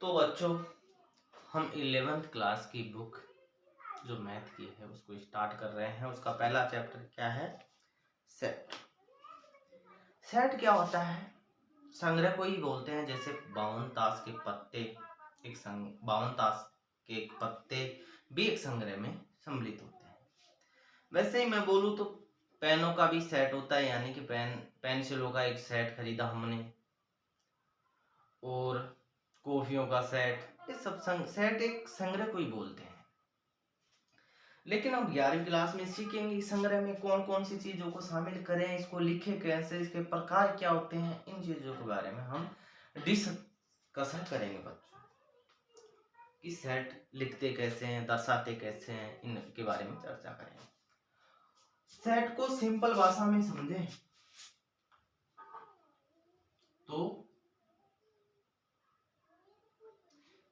तो बच्चों हम 11th क्लास की बुक जो मैथ की है उसको स्टार्ट कर रहे हैं। उसका पहला चैप्टर क्या है? सेट। सेट क्या होता है? संग्रह को ही बोलते हैं। जैसे 52 ताश के पत्ते एक 52 ताश के एक पत्ते भी एक संग्रह में सम्मिलित होते हैं। वैसे ही मैं बोलूँ तो पेनों का भी सेट होता है, यानी कि पेंसिलों का एक सेट खरीदा हमने, और कॉफियों का सेट, ये सब सेट एक संग्रह को ही बोलते हैं। लेकिन हम 11वीं क्लास में सीखेंगे संग्रह में कौन कौन सी चीजों को शामिल करें, इसको लिखे कैसे, इसके प्रकार क्या होते हैं, इन चीजों के बारे में हम डिस्कशन करेंगे बच्चों। कि सेट लिखते कैसे हैं, दर्शाते कैसे हैं, इनके बारे में चर्चा करेंगे। सेट को सिंपल भाषा में समझें तो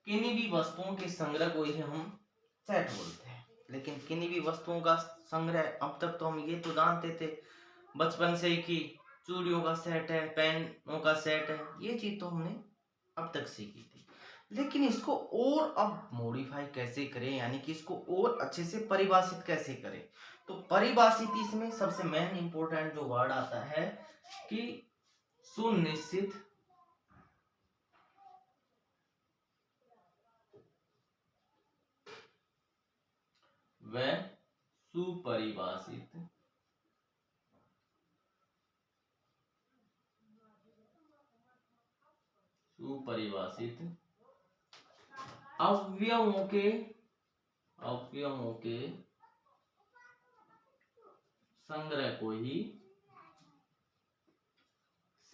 किन्हीं भी वस्तुओं के संग्रह को ही हम सेट बोलते हैं। लेकिन किन्हीं भी वस्तुओं का संग्रह, अब तक तो हम ये तो जानते थे बचपन से ही कि चूड़ियों का सेट है, पेनों का सेट है, ये चीज तो हमने अब तक सीखी थी। लेकिन इसको और अब मॉडिफाई कैसे करें, यानी कि इसको और अच्छे से परिभाषित कैसे करें। तो परिभाषित इसमें सबसे मेन इंपॉर्टेंट जो वर्ड आता है कि सुनिश्चित व सुपरिभाषित अवयवों के संग्रह को ही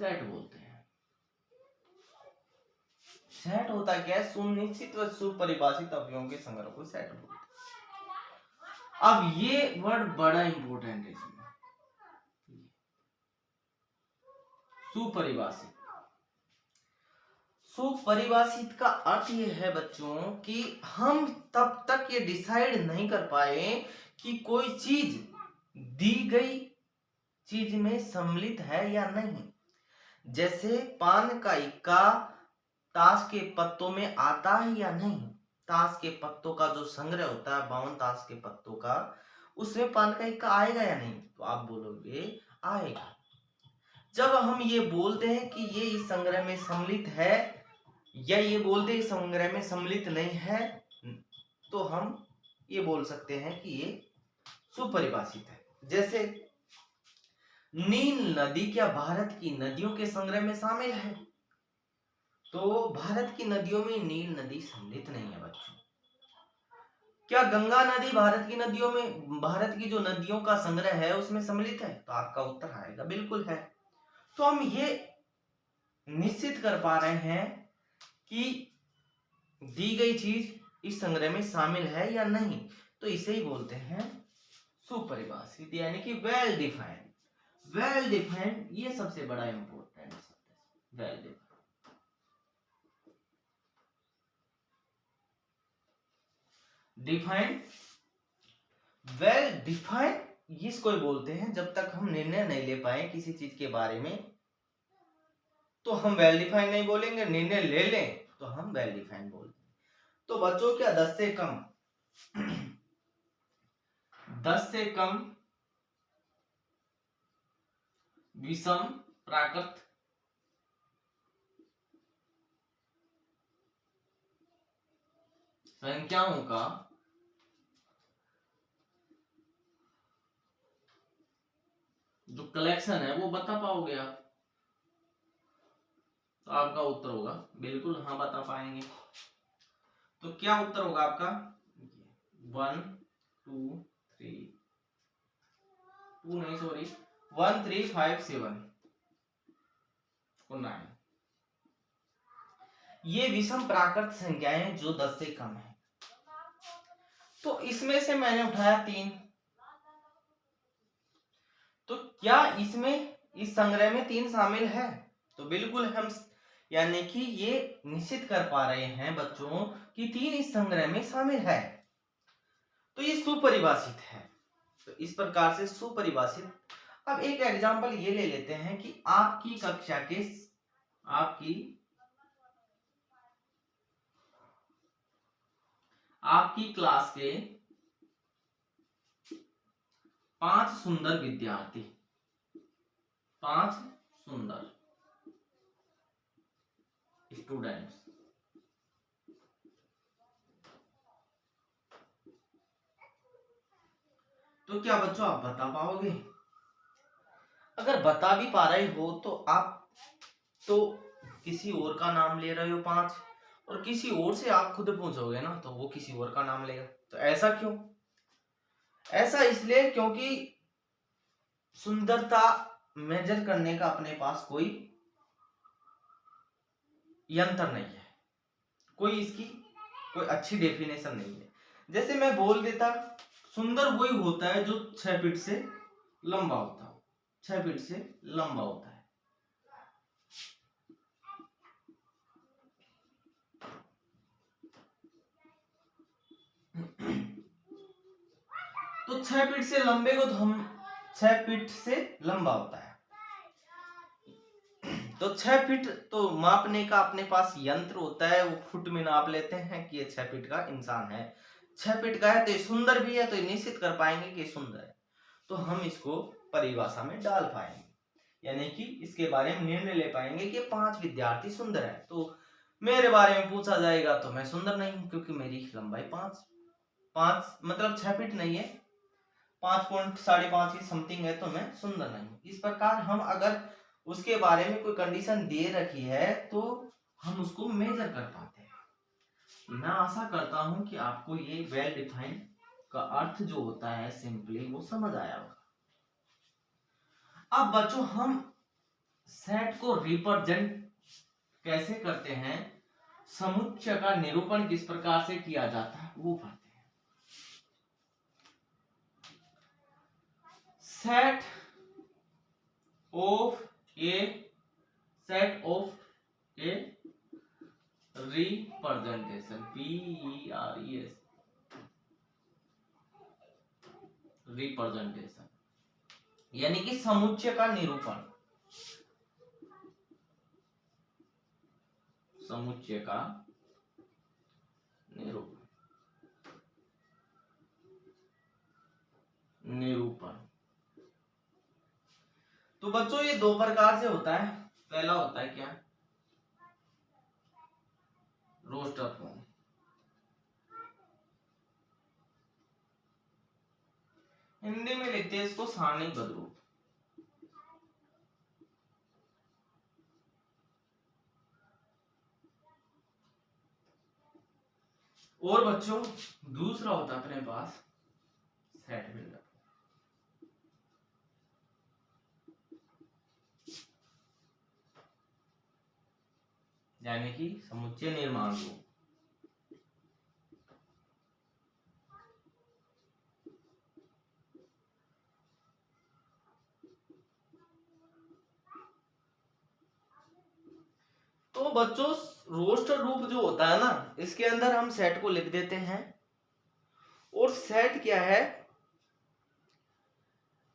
सेट बोलते हैं। सेट होता क्या है? सुनिश्चित व सुपरिभाषित अवयवों के संग्रह को सेट बोलते हैं। अब ये वर्ड बड़ा इंपॉर्टेंट है इसमें, सुपरिभाषित। सुपरिभाषित का अर्थ ये है बच्चों कि हम तब तक ये डिसाइड नहीं कर पाए कि कोई चीज दी गई चीज में सम्मिलित है या नहीं। जैसे पान का इक्का ताश के पत्तों में आता है या नहीं। ताश के पत्तों का जो संग्रह होता है 52 ताश के पत्तों का, उसमें पान का इक्का आएगा या नहीं? तो आप बोलोगे आएगा। जब हम ये बोलते हैं कि ये इस संग्रह में सम्मिलित है या ये बोलते हैं संग्रह में सम्मिलित नहीं है, तो हम ये बोल सकते हैं कि ये सुपरिभाषित है। जैसे नील नदी क्या भारत की नदियों के संग्रह में शामिल है? तो भारत की नदियों में नील नदी सम्मिलित नहीं है बच्चों। क्या गंगा नदी भारत की नदियों में, भारत की जो नदियों का संग्रह है उसमें सम्मिलित है? तो आपका उत्तर आएगा बिल्कुल है। तो हम ये निश्चित कर पा रहे हैं कि दी गई चीज इस संग्रह में शामिल है या नहीं, तो इसे ही बोलते हैं सुपरिभाषित, यानी कि वेल डिफाइंड। वेल डिफाइंड ये सबसे बड़ा इंपॉर्टेंट शब्द है, well defined. Defined, well defined इसको बोलते हैं जब तक हम निर्णय नहीं ले पाए किसी चीज के बारे में तो हम वेल डिफाइंड नहीं बोलेंगे, निर्णय ले लें तो हम वेल डिफाइंड बोलते हैं। तो बच्चों क्या 10 से कम 10 से कम विषम प्राकृत संख्याओं का जो कलेक्शन है वो बता पाओगे आप? तो आपका उत्तर होगा बिल्कुल हाँ, बता पाएंगे। तो क्या उत्तर होगा आपका? 1 2 3 2 नहीं सॉरी 1 3 5 7 और 9, ये विषम प्राकृत संख्याएं जो 10 से कम है। तो इसमें से मैंने उठाया 3, तो क्या इसमें इस संग्रह में 3 शामिल है? तो बिल्कुल हम यानी कि ये निश्चित कर पा रहे हैं बच्चों कि 3 इस संग्रह में शामिल है, तो ये सुपरिभाषित है। तो इस प्रकार से सुपरिभाषित। अब एक एग्जांपल ये ले लेते हैं कि आपकी आपकी क्लास के 5 सुंदर विद्यार्थी, 5 सुंदर स्टूडेंट्स। तो क्या बच्चों आप बता पाओगे? अगर बता भी पा रहे हो तो आप तो किसी और का नाम ले रहे हो 5, और किसी और से आप खुद पूछोगे ना तो वो किसी और का नाम लेगा। तो ऐसा क्यों? ऐसा इसलिए क्योंकि सुंदरता मेजर करने का अपने पास कोई यंत्र नहीं है, कोई इसकी कोई अच्छी डेफिनेशन नहीं है। जैसे मैं बोल देता सुंदर वही होता है जो 6 फीट से लंबा होता हो, 6 फीट से लंबा होता है। तो 6 फीट से लंबे को तो हम 6 फीट से लंबा होता है, तो 6 फीट तो मापने का अपने पास यंत्र होता है, वो फुट में नाप लेते हैं कि ये 6 फीट का इंसान है। 6 फीट का है तो ये सुंदर भी है, तो ये निश्चित कर पाएंगे कि सुंदर है। तो हम इसको परिभाषा में डाल पाएंगे, यानी कि इसके बारे में निर्णय ले पाएंगे कि 5 विद्यार्थी सुंदर है। तो मेरे बारे में पूछा जाएगा तो मैं सुंदर नहीं हूं, क्योंकि मेरी लंबाई 5 मतलब 6 फीट नहीं है, 5.5 की समथिंग है, तो मैं सुंदर नहीं हूं। इस प्रकार हम अगर उसके बारे में कोई कंडीशन दे रखी है तो हम उसको मेजर कर पाते हैं। मैं आशा करता हूं कि आपको ये वेल डिफाइंड का अर्थ जो होता है सिंपली वो समझ आया होगा। अब बच्चों हम सेट को रिप्रेजेंट कैसे करते हैं, समुच्चय का निरूपण किस प्रकार से किया जाता है वो पढ़ते हैं। Set of a representation, PERES, representation यानी कि समुच्चय का निरूपण, समुच्चय का निरूपण। तो बच्चों ये 2 प्रकार से होता है। पहला होता है क्या, रोस्टर फॉर्म, हिंदी में लिखते हैं इसको सारणीबद्ध रूप। और बच्चों दूसरा होता है अपने पास सेट बिल्डर, यानी कि समुच्चय निर्माण रूप। तो बच्चों रोस्टर रूप जो होता है ना, इसके अंदर हम सेट को लिख देते हैं। और सेट क्या है,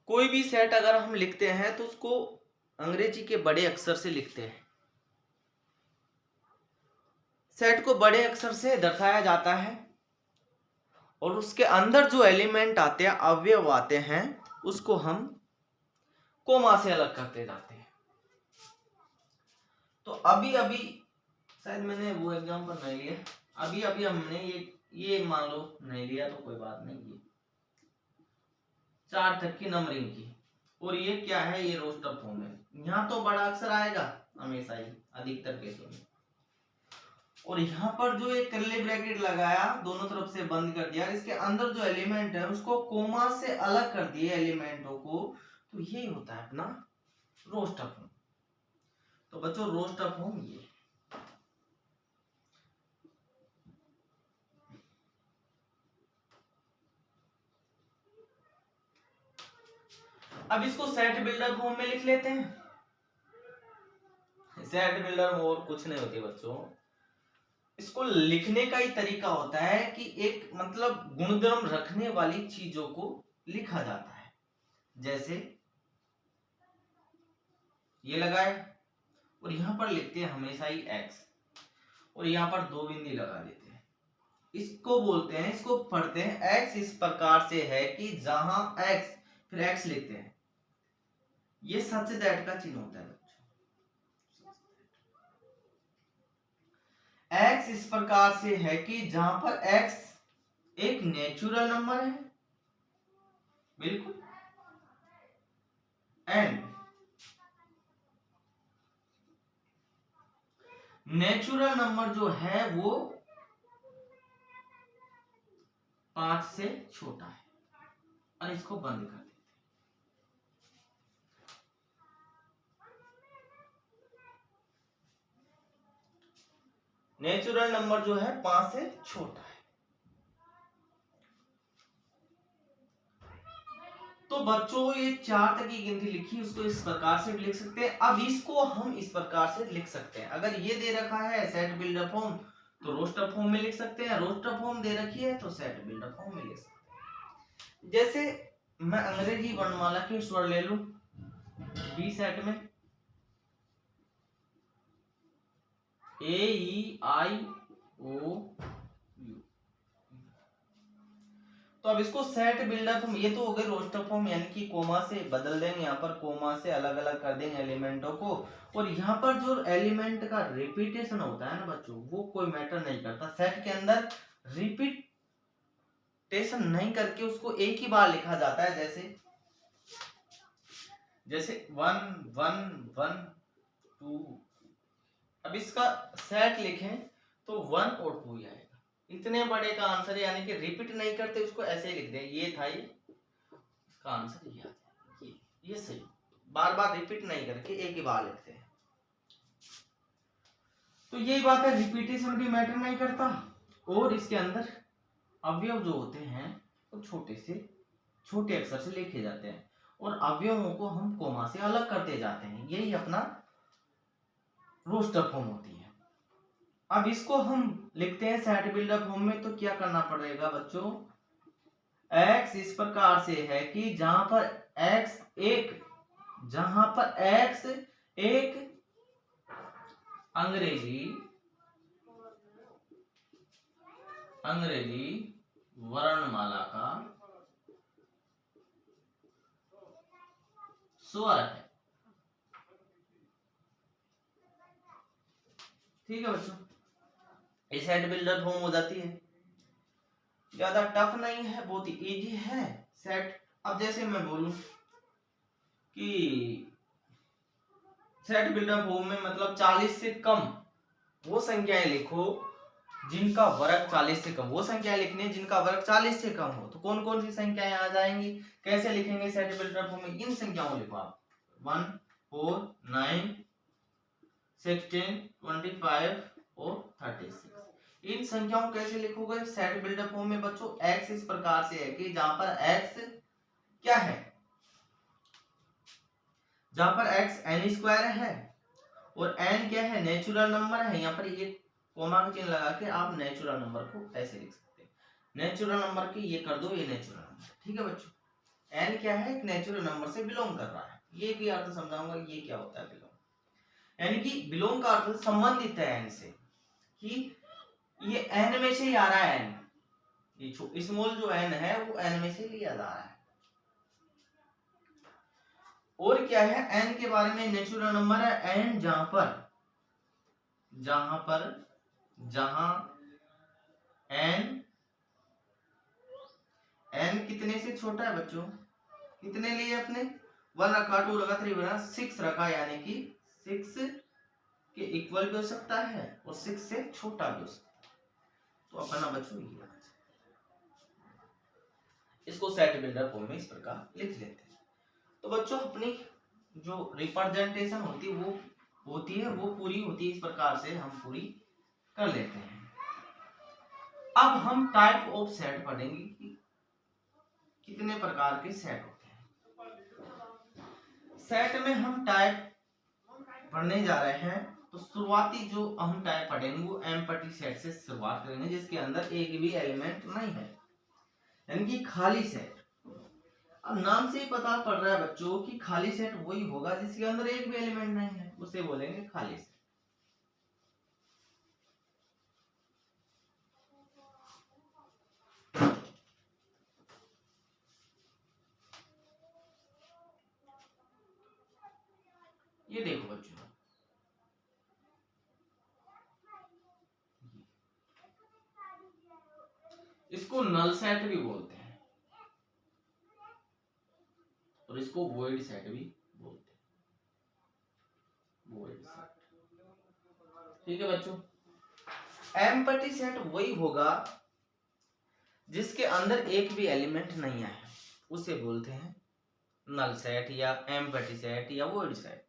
कोई भी सेट अगर हम लिखते हैं तो उसको अंग्रेजी के बड़े अक्षर से लिखते हैं। सेट को बड़े अक्षर से दर्शाया जाता है और उसके अंदर जो एलिमेंट आते हैं, अवयव आते हैं, उसको हम कोमा से अलग करते जाते हैं। तो अभी अभी शायद मैंने वो एग्जांपल नहीं लिया, अभी अभी हमने ये मान लो नहीं लिया तो कोई बात नहीं, ये 4 तक की नंबरिंग की। और ये क्या है, ये रोस्टर फॉर्म है। यहाँ तो बड़ा अक्षर आएगा हमेशा ही, अधिकतर केसों में। और यहाँ पर जो एक कर्ली ब्रैकेट लगाया, दोनों तरफ से बंद कर दिया, इसके अंदर जो एलिमेंट है उसको कोमा से अलग कर दिए एलिमेंटों को, तो ये होता है अपना रोस्टर फॉर्म। तो बच्चों रोस्टर फॉर्म ये। अब इसको सेट बिल्डर फॉर्म में लिख लेते हैं। सेट बिल्डर में और कुछ नहीं होती बच्चों, इसको लिखने का ही तरीका होता है कि एक मतलब गुणधर्म रखने वाली चीजों को लिखा जाता है। जैसे ये लगाए और यहां पर लिखते हैं हमेशा ही x, और यहां पर 2 बिंदी लगा देते हैं। इसको बोलते हैं, इसको पढ़ते हैं x इस प्रकार से है कि जहां x, फिर x लिखते हैं, ये सच दैट का चिन्ह होता है बच्चों। x इस प्रकार से है कि जहां पर x एक नेचुरल नंबर है, बिल्कुल, एंड नेचुरल नंबर जो है वो 5 से छोटा है। और इसको बंद कर देते हैं। नेचुरल नंबर जो है 5 से छोटा है। तो बच्चों ये 4 तक की गिनती लिखी, उसको इस प्रकार से लिख सकते हैं। अब इसको हम इस प्रकार से लिख सकते हैं, अगर ये दे रखा है सेट बिल्डर फॉर्म तो रोस्टर फॉर्म में लिख सकते हैं, रोस्टर फॉर्म दे रखी है तो सेट बिल्डर फॉर्म में लिख सकते हैं। जैसे मैं अंग्रेजी वर्णमाला के स्वर ले लूं, बी सेट में ए ई आई ओ यू, तो अब इसको सेट बिल्डर फॉर्म, ये तो हो गए रोस्टर फॉर्म, यानी कि कोमा से बदल देंगे, यहाँ पर कोमा से अलग अलग कर देंगे एलिमेंटों को। और यहाँ पर जो एलिमेंट का रिपीटेशन होता है ना बच्चों, वो कोई मैटर नहीं करता। सेट के अंदर रिपीटेशन नहीं करके उसको एक ही बार लिखा जाता है, जैसे 1 1 1 2। अब इसका सेट लिखें तो 1 और 2 आएगा, इतने बड़े का आंसर, यानी कि रिपीट नहीं करते, उसको ऐसे ही लिख दे, ये था, ये इसका आंसर ये आ जाए, ये सही, बार बार रिपीट नहीं करके एक ही बार लिखते हैं। तो यही बात है, रिपीटेशन भी मैटर नहीं करता, और इसके अंदर अवयव जो होते हैं वो छोटे अक्षर से लिखे जाते हैं, और अवयवों को हम कोमा से अलग करते जाते हैं, यही अपना रोस्टर फॉर्म होती है। अब इसको हम लिखते हैं सेट बिल्डर फॉर्म में, तो क्या करना पड़ेगा बच्चों, x इस प्रकार से है कि जहां पर x एक अंग्रेजी वर्णमाला का स्वर है। ठीक है बच्चों, ये सेट बिल्डर फॉर्म हो जाती है, ज्यादा टफ नहीं है, बहुत ही इजी है सेट। अब जैसे मैं बोलूं कि सेट बिल्डर फॉर्म में मतलब 40 से कम वो संख्याएं लिखो जिनका वर्ग 40 से कम, वो संख्याएं लिखनी है जिनका वर्ग 40 से कम हो। तो कौन कौन सी संख्याएं आ जाएंगी, कैसे लिखेंगे सेट बिल्डर फॉर्म में, इन संख्याओं लिखो आप, 1 4 9 16 25 और 36। इन संख्याओं कैसे लिखोगे सेट बिल्डर फॉर्म में बच्चों, x इस प्रकार से है कि जहां पर x क्या है, जहां पर x n स्क्वायर है और n क्या है, नेचुरल नंबर है। यहाँ पर ये कोमा का चिन्ह लगा के आप नेचुरल नंबर को ऐसे लिख सकते हैं, नेचुरल नंबर की ये कर दो, ये नेचुरल नंबर, ठीक है बच्चों। n क्या है, एक नेचुरल नंबर से बिलोंग कर रहा है, ये भी अर्थ समझाऊंगा ये क्या होता है बिलोंग, यानी कि बिलोंग का अर्थ संबंधित है n से, कि ये n में से ही आ रहा है, n ये स्मॉल जो n है वो n में से लिया जा रहा है। और क्या है, n के बारे में, नेचुरल नंबर है n जहां n कितने से छोटा है बच्चों, कितने लिए अपने 1 रखा, 2 रखा, 3 रखा, 6 रखा, यानी कि 6 के इक्वल भी हो सकता है और 6 से छोटा भी हो सकता है। तो अपना बच्चों ये इसको सेट बिल्डर फॉर्म में इस प्रकार लिख लेते हैं। तो बच्चों अपनी जो रिप्रेजेंटेशन होती है वो पूरी होती है, इस प्रकार से हम पूरी कर लेते हैं। अब हम टाइप ऑफ सेट पढ़ेंगे कि कितने प्रकार के सेट होते हैं। सेट में हम टाइप पढ़ने जा रहे हैं, तो शुरुआती जो हम टाइप पढ़ेंगे वो एम्प्टी सेट से शुरुआत करेंगे, जिसके अंदर एक भी एलिमेंट नहीं है, यानी कि खाली सेट। अब नाम से ही पता पड़ रहा है बच्चों कि खाली सेट वही होगा जिसके अंदर एक भी एलिमेंट नहीं है, उसे बोलेंगे खाली सेट। देखो बच्चों, इसको नल सेट भी बोलते हैं और इसको वॉइड सेट भी बोलते हैं, वॉइड सेट। ठीक है बच्चों, एम्प्टी सेट वही होगा जिसके अंदर एक भी एलिमेंट नहीं आया, उसे बोलते हैं नल सेट या एम्प्टी सेट या वॉइड सेट।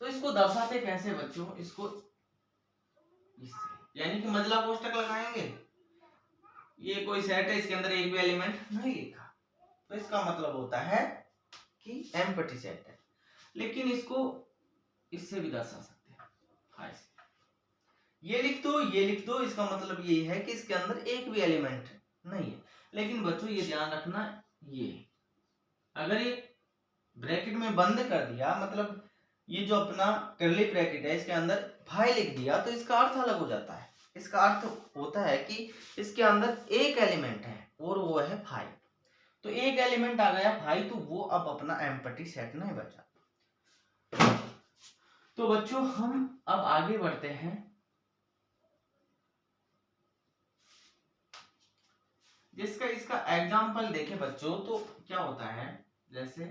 तो इसको दर्शाते कैसे बच्चों, इसको इससे, यानी कि मजला कोष्टक लगाएंगे, ये कोई सेट है, इसके अंदर एक भी एलिमेंट नहीं लिखा, तो इसका मतलब होता है कि एम्प्टी सेट है। लेकिन इसको इससे भी दर्शा सकते हैं, हाँ ये लिख दो, ये लिख दो, इसका मतलब ये है कि इसके अंदर एक भी एलिमेंट नहीं है। लेकिन बच्चों ये ध्यान रखना, ये अगर ये ब्रैकेट में बंद कर दिया, मतलब ये जो अपना कर्ली ब्रैकेट है इसके अंदर फाइव लिख दिया, तो इसका अर्थ अलग हो जाता है। इसका अर्थ होता है कि इसके अंदर एक एलिमेंट है और वो है फाइव, तो एक एलिमेंट आ गया फाइव, तो वो अब अपना एम्प्टी सेट नहीं बचा। तो बच्चों हम अब आगे बढ़ते हैं, जिसका इसका एग्जाम्पल देखें बच्चों, तो क्या होता है, जैसे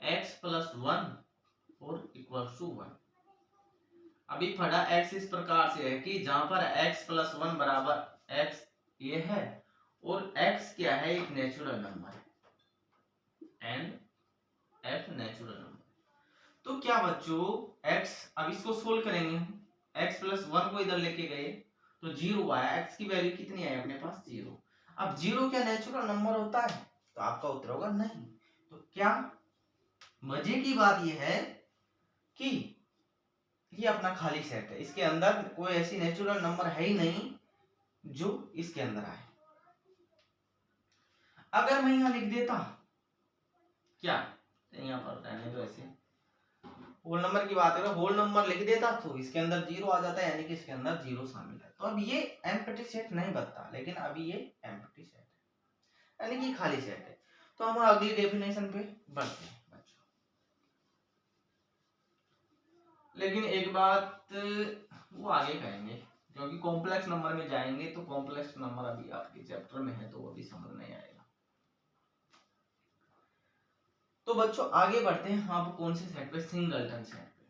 x प्लस 1 और इक्वल टू 1। अभी पढ़ा x इस प्रकार से है कि जहां पर x प्लस 1 बराबर x ये है और x क्या है, एक नेचुरल नंबर है, एंड f नेचुरल नंबर। तो क्या बच्चों x, अब इसको सोल्व करेंगे हम, x प्लस 1 को इधर लेके गए तो 0 आया, x की वैल्यू कितनी आई अपने पास, 0। अब 0 क्या नेचुरल नंबर होता है, तो आपका उत्तर होगा नहीं। तो क्या मजे की बात यह है कि ये अपना खाली सेट है, इसके अंदर कोई ऐसी नेचुरल नंबर है ही नहीं जो इसके अंदर आए। अगर मैं यहां लिख देता क्या, यहां पर रहने दो, ऐसे होल नंबर की बात करो, होल नंबर लिख देता तो इसके अंदर 0 आ जाता है, यानी कि इसके अंदर 0 शामिल है। तो अब ये एम्प्टी सेट नहीं बनता, लेकिन अभी ये एम्प्टी सेट है, यानी कि खाली सेट है। तो हम अगली डेफिनेशन पे बढ़ते हैं बच्चों। लेकिन एक बात वो आगे करेंगे, क्योंकि कॉम्प्लेक्स नंबर में जाएंगे तो कॉम्प्लेक्स नंबर अभी आपके चैप्टर में है, तो वो भी समझ नहीं आएगा। तो बच्चों आगे बढ़ते हैं, आप कौन से सेट पे, सिंगलटन सेट पे।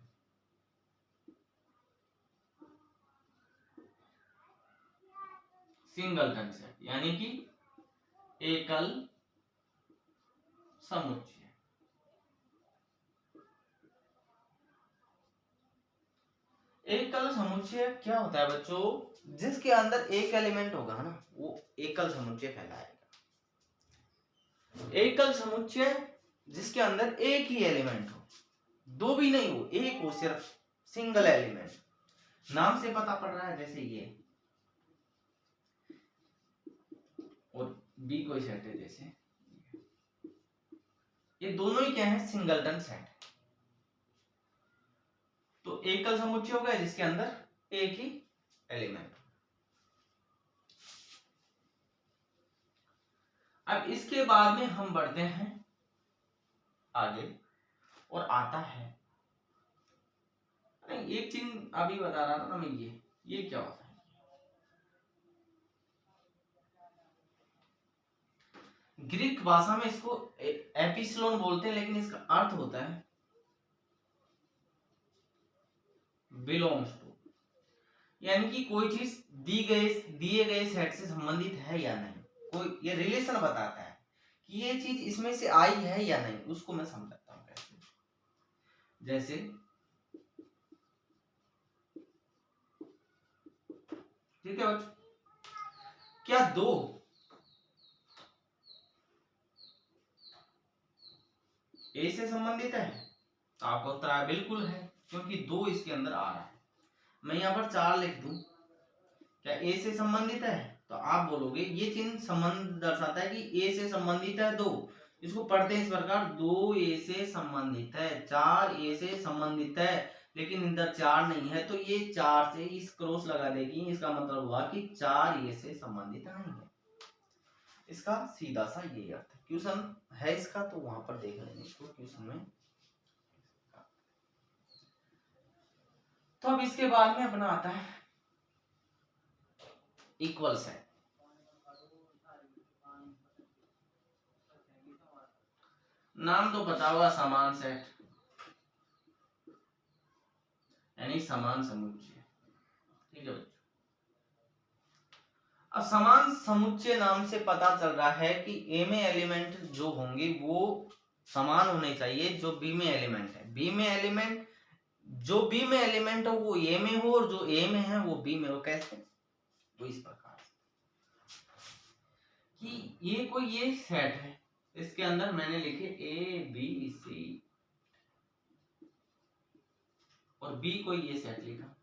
सिंगलटन सेट यानी कि एकल समुच्चय। एकल समुच्चय क्या होता है बच्चों, जिसके अंदर एक एलिमेंट होगा ना, वो एकल समुच्चय कहलाएगा। एकल समुच्चय जिसके अंदर एक ही एलिमेंट हो, दो भी नहीं हो, एक हो, सिर्फ सिंगल एलिमेंट। नाम से पता पड़ रहा है, जैसे ये और बी कोई सेट है, जैसे ये दोनों ही क्या है, सिंगलटन सेट। तो एकल समुच्चय होगा जिसके अंदर एक ही एलिमेंट। अब इसके बाद में हम बढ़ते हैं आगे, और आता है, एक चीज अभी बता रहा था ना मैं, ये क्या होता है, ग्रीक भाषा में इसको एपिसिलोन बोलते हैं, लेकिन इसका अर्थ होता है बिलोंग्स टू, यानी कि कोई चीज दिए गए सेट से संबंधित है या नहीं, कोई ये रिलेशन बताता है कि ये चीज इसमें से आई है या नहीं, उसको मैं समझाता हूं कैसे। जैसे ठीक है बच्चों, क्या दो ए से संबंधित है, तो आपका उत्तर है बिल्कुल है, क्योंकि दो इसके अंदर आ रहा है। मैं यहाँ पर 4 लिख दूं, क्या ए से संबंधित है, तो आप बोलोगे ये चिन्ह संबंध दर्शाता है कि ए से संबंधित है 2। इसको पढ़ते हैं इस प्रकार, 2 ए से संबंधित है, 4 ए से संबंधित है, लेकिन इधर 4 नहीं है, तो ये 4 से इस क्रॉस लगा देगी, इसका मतलब हुआ कि 4 ए से संबंधित नहीं है। इसका सीधा सा ये अर्थ है। क्वेश्चन है इसका, तो वहां पर देख लेंगे इसको क्वेश्चन में। तो अब इसके बाद में अपना आता है इक्वल सेट। नाम तो पता होगा, समान सेट यानी समान समुच्चय। ठीक है बच्चों, अब समान समुच्चय नाम से पता चल रहा है कि ए में एलिमेंट जो होंगे वो समान होने चाहिए जो बी में एलिमेंट है। बी में एलिमेंट जो बी में एलिमेंट हो वो ए में हो, और जो ए में है वो बी में हो। कैसे? तो इस प्रकार कि ये कोई ये सेट है, इसके अंदर मैंने लिखे ए बी सी, और बी कोई ये सेट लिखा,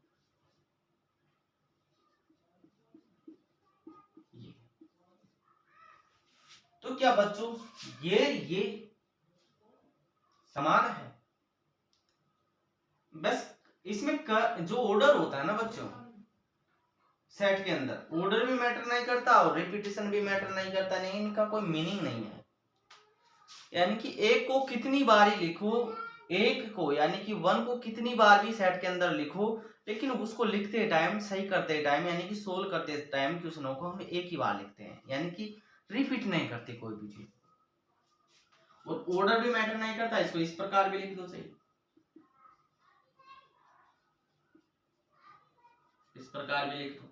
ये। तो क्या बच्चों ये समान है? बस इसमें जो ऑर्डर होता है ना बच्चों सेट के अंदर, ऑर्डर भी मैटर नहीं करता और रिपीटेशन भी मैटर नहीं करता, नहीं इनका कोई मीनिंग नहीं है। यानी कि एक को कितनी बार ही लिखो, एक को यानी कि 1 को कितनी बार भी सेट के अंदर लिखो, लेकिन उसको लिखते टाइम, सही करते टाइम, यानी कि सोल्व करते टाइम क्वेश्चनों को हम एक ही बार लिखते हैं, यानी कि रिपीट नहीं करते कोई भी चीज। और ऑर्डर भी मैटर नहीं करता, इसको इस प्रकार भी लिख दो, सही इस प्रकार भी लिख दो।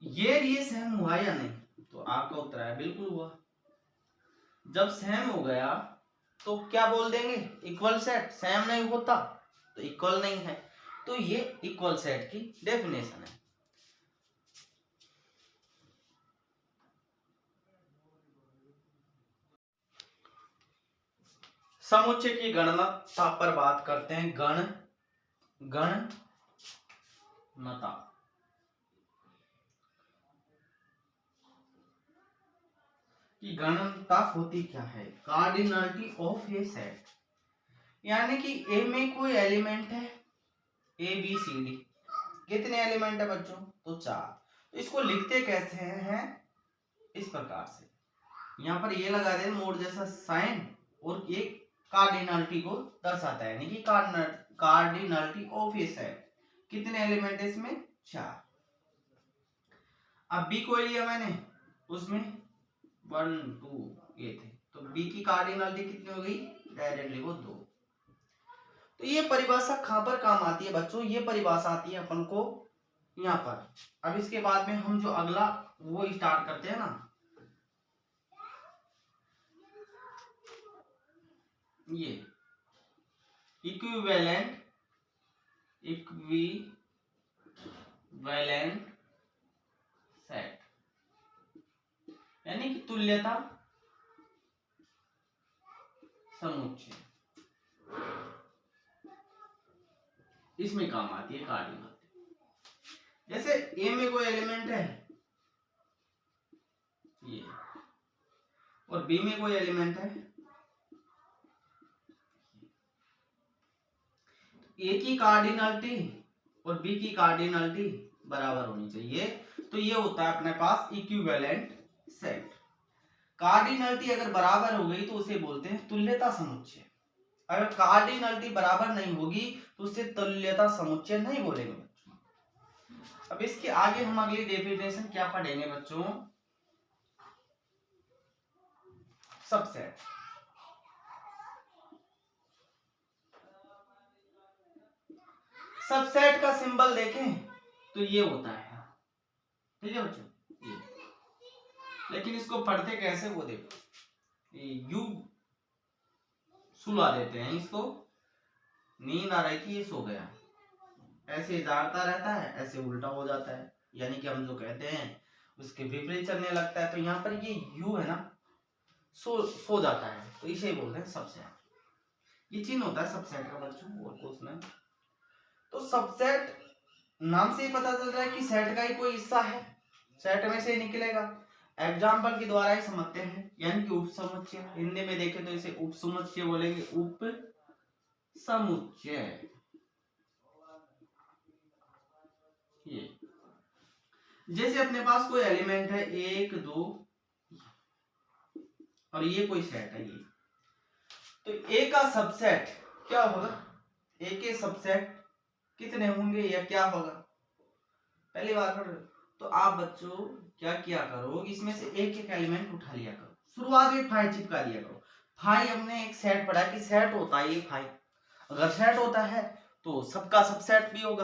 ये सेम हुआ या नहीं? तो आपका उत्तर है बिल्कुल हुआ। जब सेम हो गया तो क्या बोल देंगे? Equal set. सेम नहीं होता तो इक्वल नहीं है, तो ये इक्वल सेट की डेफिनेशन है। समुच्चय की गणना पर बात करते हैं। गणनता की गणनता होती क्या है? कार्डिनलिटी ऑफ ए सेट, यानी कि ए में कोई एलिमेंट है ए बी सी डी, कितने एलिमेंट है बच्चों? तो 4। तो इसको लिखते कैसे हैं? इस प्रकार से, यहाँ पर ये लगा दे मोड जैसा साइन, और एक कार्डिनलिटी को दर्शाता है, यानी कि कार्डिनलिटी ऑफ ए सेट। कितने एलिमेंट है इसमें? 4। अब बी को लिया मैंने, उसमें 1 2 ये थे, तो बी की कार्डिनलिटी कितनी हो गई? डायरेक्ट लिखो 2। तो ये परिभाषा कहां पर काम आती है बच्चों? ये परिभाषा आती है अपन को यहाँ पर। अब इसके बाद में हम जो अगला वो स्टार्ट करते हैं ना, ये इक्विवेलेंट सेट, यानी कि तुल्यता समुच्चय, इसमें काम आती है कार्डिनलिटी। जैसे ए में कोई एलिमेंट है ये, और बी में कोई एलिमेंट है, ए की कार्डिनलिटी और बी की कार्डिनलिटी बराबर होनी चाहिए, तो ये होता है अपने पास इक्विवेलेंट सेट। कार्डिनलिटी अगर बराबर हो गई तो उसे बोलते हैं तुल्यता समुच्चय। अगर कार्डिनलिटी बराबर नहीं होगी तो उसे तुल्यता समुच्चय नहीं बोलेंगे बच्चों। अब इसके आगे हम अगली डेफिनेशन क्या पढ़ेंगे बच्चों? सबसेट। सबसेट का सिंबल देखें तो ये होता है, ठीक है बच्चों ये। लेकिन इसको पढ़ते कैसे वो देखो, यू सुला देते हैं इसको, नींद आ रही थी ये सो गया, ऐसे जागता रहता है, ऐसे उल्टा हो जाता है, यानी कि हम जो कहते हैं उसके विपरीत चलने लगता है। तो यहाँ पर ये यू है ना, सो जाता है, तो इसे बोलते हैं सबसेट। ये चिन्ह होता है सबसेट का बच्चों, और कुछ नहीं। तो सबसेट नाम से ही पता चल रहा है कि सेट का ही कोई हिस्सा है, सेट में से निकलेगा। एग्जाम्पल के द्वारा ही समझते हैं, यानी कि उपसमुच्चय, हिंदी में देखें तो इसे उपसमुच्चय बोलेंगे, उपसमुच्चय। ये जैसे अपने पास कोई एलिमेंट है 1 2 और ये कोई सेट है ये, तो ए का सबसेट क्या होगा? ए के सबसेट कितने होंगे या क्या होगा, पहली बार पढ़ रहे हो तो आप बच्चों क्या किया करो, इसमें से एक एक एलिमेंट उठा लिया करो, शुरुआत में फाइव चिपका दिया करो। फाइव हमने एक सेट पढ़ा कि सेट होता है ये फाइव, अगर सेट होता है तो सबका सबसेट भी होगा,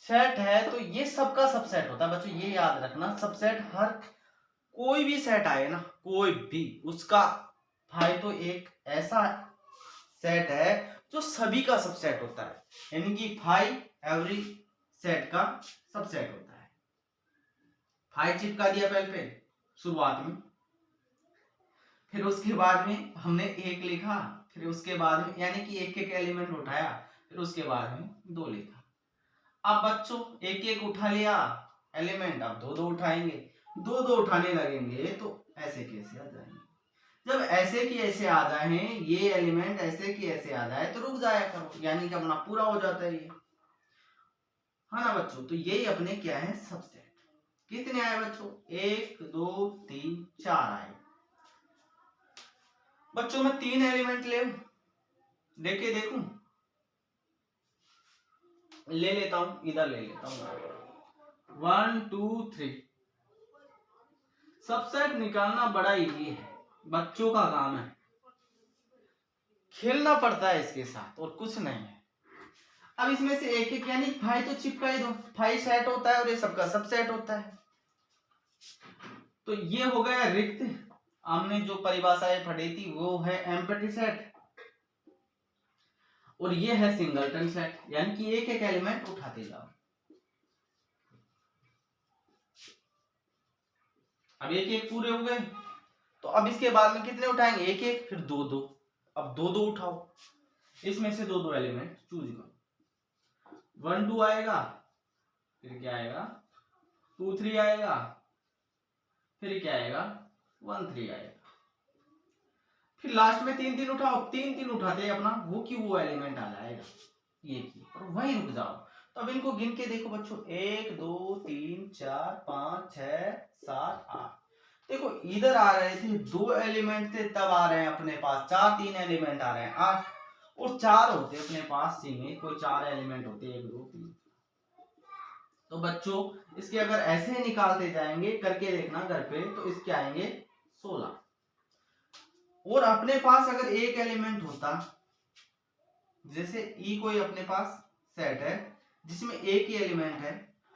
सेट है तो ये सबका सबसेट होता है बच्चों, ये याद रखना। सबसेट हर कोई भी सेट आए ना, कोई भी उसका फाइव तो एक ऐसा सेट है जो सभी का सबसेट होता है, यानी कि फाइव एवरी सेट का सबसेट होता है। फाइव चिपका दिया पहले पे शुरुआत में, फिर उसके बाद में हमने एक लिखा, फिर उसके बाद में यानी कि एक एक एलिमेंट उठाया, फिर उसके बाद में दो लिखा। अब बच्चों एक एक उठा लिया एलिमेंट, अब दो दो उठाएंगे, दो दो उठाने लगेंगे तो ऐसे कैसे आ जाएंगे, जब ऐसे की ऐसे आ जाए ये एलिमेंट ऐसे की ऐसे आ जाए तो रुक जाया करो, यानी कि अपना पूरा हो जाता है ये, है ना बच्चों। तो यही अपने क्या है सबसेट। कितने आए बच्चों, एक दो तीन चार आए। बच्चों मैं तीन एलिमेंट ले देखे देखूं, ले लेता हूं, इधर ले लेता हूं, 1 2 3। सबसेट निकालना बड़ा इजी है, बच्चों का काम है, खेलना पड़ता है इसके साथ और कुछ नहीं है। अब इसमें से एक एक यानी फाइव तो चिपका ही दो, फाइव सेट होता है और ये सबका सबसेट होता है। तो ये हो गया रिक्त, हमने जो परिभाषाएं पढ़ी थी वो है एम्प्टी सेट, और ये है सिंगलटन सेट, यानी कि एक एक एलिमेंट उठाते जाओ। अब एक एक पूरे हो गए, तो अब इसके बाद में कितने उठाएंगे, एक एक, फिर दो दो, अब दो दो उठाओ, इसमें से दो दो एलिमेंट चूज करो। 1 2 आएगा, फिर क्या आएगा 2 3 आएगा, फिर क्या आएगा 1 3 आएगा, फिर लास्ट में तीन तीन उठाओ, तीन तीन उठाते हैं अपना वो की वो एलिमेंट आ जाएगा ये की, और वहीं रुक जाओ। तो अब इनको गिन के देखो बच्चों, 1 2 3 4 5 6 7 8। देखो इधर आ रहे थे दो एलिमेंट थे, तब आ रहे हैं अपने पास चार, तीन एलिमेंट आ रहे हैं 8, और चार होते अपने पास सीमित, कोई चार एलिमेंट होते 1 2 3। तो बच्चों इसके अगर ऐसे निकालते जाएंगे करके देखना घर पे, तो इसके आएंगे 16। और अपने पास अगर एक एलिमेंट होता, जैसे ई कोई अपने पास सेट है जिसमें एक ही एलिमेंट है,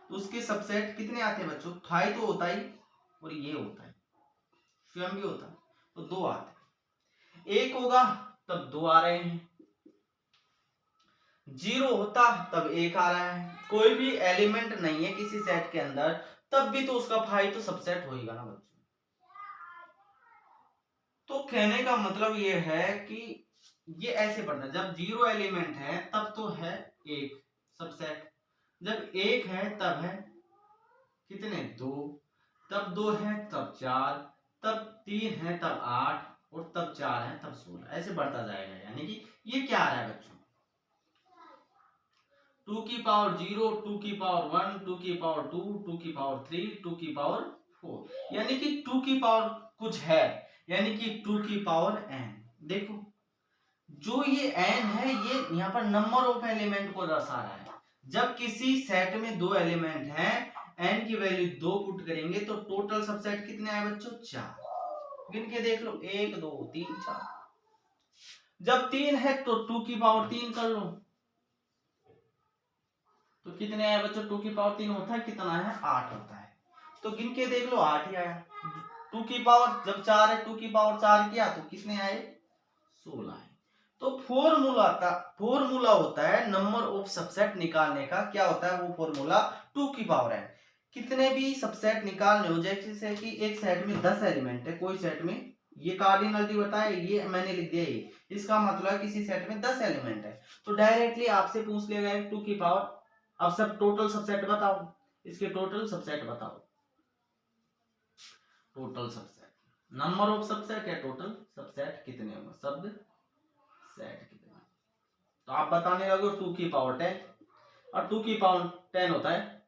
तो उसके सबसेट कितने आते हैं बच्चों, फाइव तो होता ही, और ये होता है स्वयं भी होता है, तो दो आते। एक होगा तब दो आ रहे हैं, जीरो होता तब एक आ रहा है, कोई भी एलिमेंट नहीं है किसी सेट के अंदर तब भी तो उसका फाइव तो सबसेट होगा ना बच्चों। तो कहने का मतलब ये है कि ये ऐसे पढ़ना, जब जीरो एलिमेंट है तब तो है एक सबसेट, जब एक है तब है कितने दो, तब दो है तब चार, तब तीन है तब आठ, और तब चार है तब 16, ऐसे बढ़ता जाएगा। यानी कि ये क्या आ रहा है बच्चों, 2 की पावर 0, 2 की पावर 1, 2 की पावर 2, 2 की पावर 3, 2 की पावर 4, यानी कि 2 की पावर कुछ है, यानी कि 2 की पावर n। देखो जो ये n है ये यहाँ पर नंबर ऑफ एलिमेंट को दर्शा रहा है। जब किसी सेट में दो एलिमेंट हैं, n की वैल्यू 2 पुट करेंगे तो टोटल सबसेट कितने आए बच्चों, 4। गिन के देख लो 1 2 3 4। जब 3 है तो 2 की पावर 3 कर लो, तो कितने आए बच्चों, 2 की पावर 3 होता है कितना है, 8 होता है। तो गिन के देख लो 8 ही आया। 2 की पावर जब 4 है, 2 की पावर 4 किया तो कितने आए, 16 आए। तो फॉर्मूला होता है नंबर ऑफ सबसेट निकालने का, क्या होता है वो फॉर्मूला, 2 की पावर है। कितने भी सबसेट निकालने हो, जैसे कि एक सेट में 10 एलिमेंट है, कोई सेट में, ये कार्डिनलिटी बताया, ये मैंने लिख दिया, ये इसका मतलब किसी सेट में 10 एलिमेंट है, तो डायरेक्टली आपसे पूछ लिया गया 2 की पावर, अब सब टोटल सबसेट बताओ, इसके टोटल सबसेट बताओ, total subset, number of subset या टोटल सबसेट कितने होंगे, शब्द सेट कितने, तो आप बताने लगो 2 की पावर 10, और 2 की पावर 10 होता है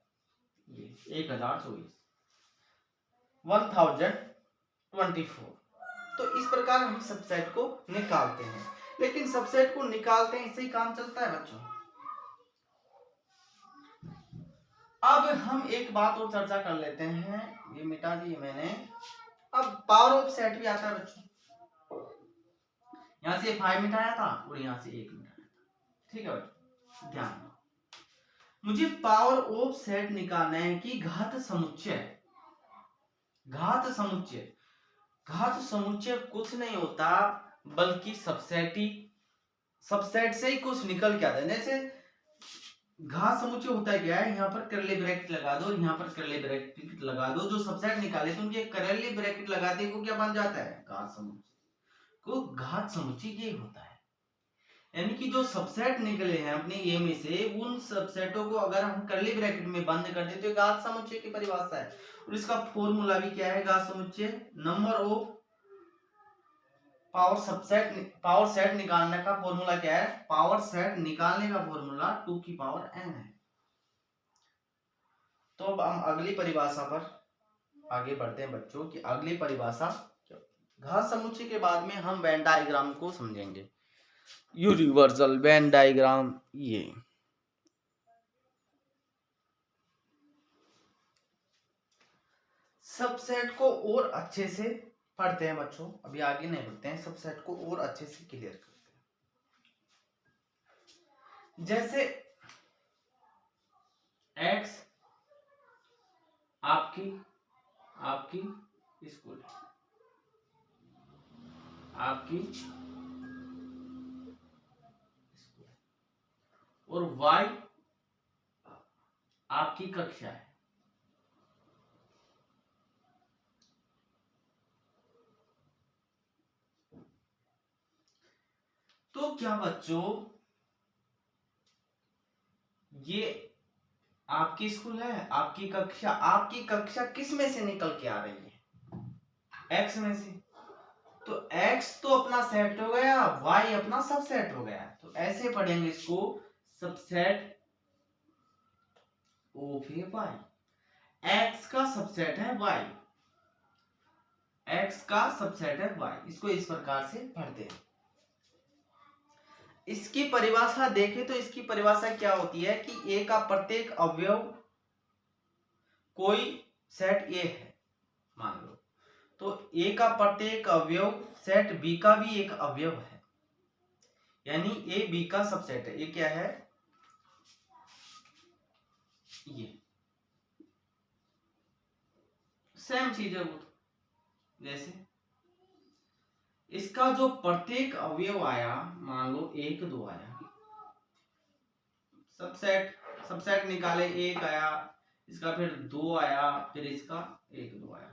ये 1024, 1024। तो इस प्रकार हम सबसेट को निकालते हैं, लेकिन सबसेट को निकालते हैं इससे ही काम चलता है बच्चों। अब हम एक बात और चर्चा कर लेते हैं, ये मिटा दी मैंने। अब पावर ऑफ सेट भी आता है बच्चों, यहां से 5 मिटाया था और यहां से 1 मिटाया था, ठीक है बच्चों ध्यान दो। मुझे पावर ऑफ सेट निकालना है कि घात समुच्चय, घात समुच्चय, घात समुच्चय कुछ नहीं होता बल्कि सबसेट ही, सबसेट से ही कुछ निकल के आता है। जैसे घात समुच्चय होता है क्या है, यहाँ पर करली ब्रैकेट लगा दो, यहाँ पर करली ब्रैकेट लगा दो, जो सबसेट निकाले तो उनके करली ब्रैकेट लगाते को क्या बन जाता है, घात समुच्चय। को घात समुच्चय ये होता है, यानी कि जो सबसेट निकले हैं अपने ए में से, उन सबसेटों को अगर हम करली ब्रैकेट में बंद कर देते तो घात समुच्चय की परिभाषा है। और इसका फॉर्मूला भी क्या है, घात समुच्चय number of power subset, power set निकालने का फॉर्मूला क्या है, पावर सेट निकालने का फॉर्मूला 2 की पावर n है। तो अब हम अगली परिभाषा पर आगे बढ़ते हैं बच्चों की अगली परिभाषा। घात समुच्चय के बाद में हम वेन डायग्राम को समझेंगे, यूनिवर्सल वेन डायग्राम। ये सबसेट को और अच्छे से पढ़ते हैं बच्चों, अभी आगे नहीं बढ़ते हैं, सबसेट को और अच्छे से क्लियर करते हैं। जैसे x आपकी आपकी स्कूल, आपकी स्कूल, और y आपकी कक्षा है। तो क्या बच्चों ये आपकी स्कूल है, आपकी कक्षा किस में से निकल के आ रही है, x में से। तो x तो अपना सेट हो गया, y अपना सबसेट हो गया। तो ऐसे पढ़ेंगे इसको, subset of A y, x का सबसेट है y, x का सबसेट है y, इसको इस प्रकार से पढ़ते हैं। इसकी परिभाषा देखें तो इसकी परिभाषा क्या होती है कि a का प्रत्येक अवयव कोई सेट a है मान लो, तो a का प्रत्येक अवयव सेट b का भी एक अवयव है, यानी a b का सबसेट है। ये क्या है, ये सेम चीज है वो, जैसे इसका जो प्रत्येक अवयव आया, मान लो 1 2 आया, सबसेट सबसेट निकाले 1 आया, इसका फिर 2 आया, फिर इसका 1 2 आया,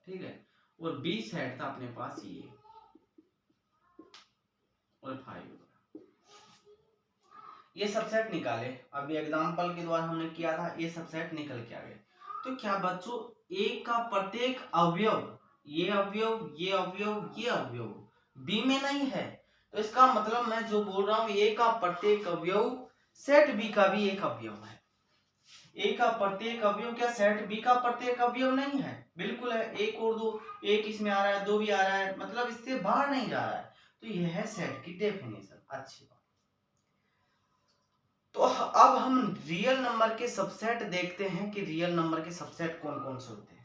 ठीक है। और बी सेट था अपने पास ये और 5, ये सबसेट निकाले। अभी एग्जांपल के द्वारा हमने किया था, ये सबसेट निकल के आ गए। तो क्या बच्चों ए का प्रत्येक अवयव, ये अवयव ये अवयव ये अवयव बी में नहीं है, तो इसका मतलब मैं जो बोल रहा हूं ए का प्रत्येक अवयव सेट बी का भी एक अवयव है। ए का प्रत्येक अवयव क्या सेट बी का प्रत्येक अवयव नहीं है, बिल्कुल है। 1 और 2, 1 इसमें आ रहा है 2 भी आ रहा है, मतलब इससे बाहर नहीं जा रहा है, तो यह है सेट की डेफिनेशन। अच्छी बात। तो अब हम रियल नंबर के सबसेट देखते हैं कि रियल नंबर के सबसेट कौन कौन से होते हैं।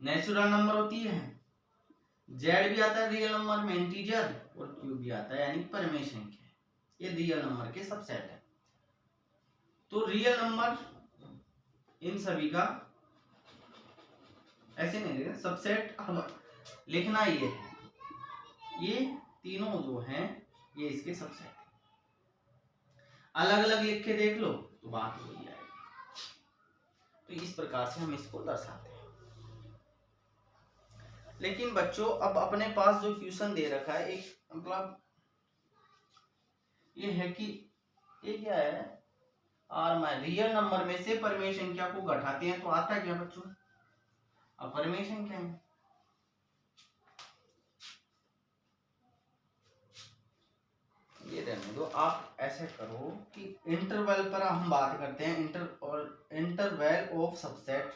नेचुरल नंबर होती है, जेड भी आता है रियल नंबर में, इंटीजर, और क्यूब भी आता है यानी परिमेय संख्या, ये रियल नंबर के सबसेट है। तो रियल नंबर इन सभी का ऐसे नहीं लिखना, सबसेट हम लिखना ये है, ये तीनों जो हैं ये इसके सबसेट, अलग अलग लिख के देख लो तो बात हो जाएगी। तो इस प्रकार से हम इसको दर्शाते हैं। लेकिन बच्चों अब अपने पास जो क्वेश्चन दे रखा है, एक मतलब ये है कि ये क्या है, और मैं रियल नंबर में से परिमेय संख्या को घटाते हैं तो आता है क्या बच्चों, अब परिमेय संख्या है। ये रहने दो, आप ऐसे करो कि इंटरवल पर हम बात करते हैं, interval of subset,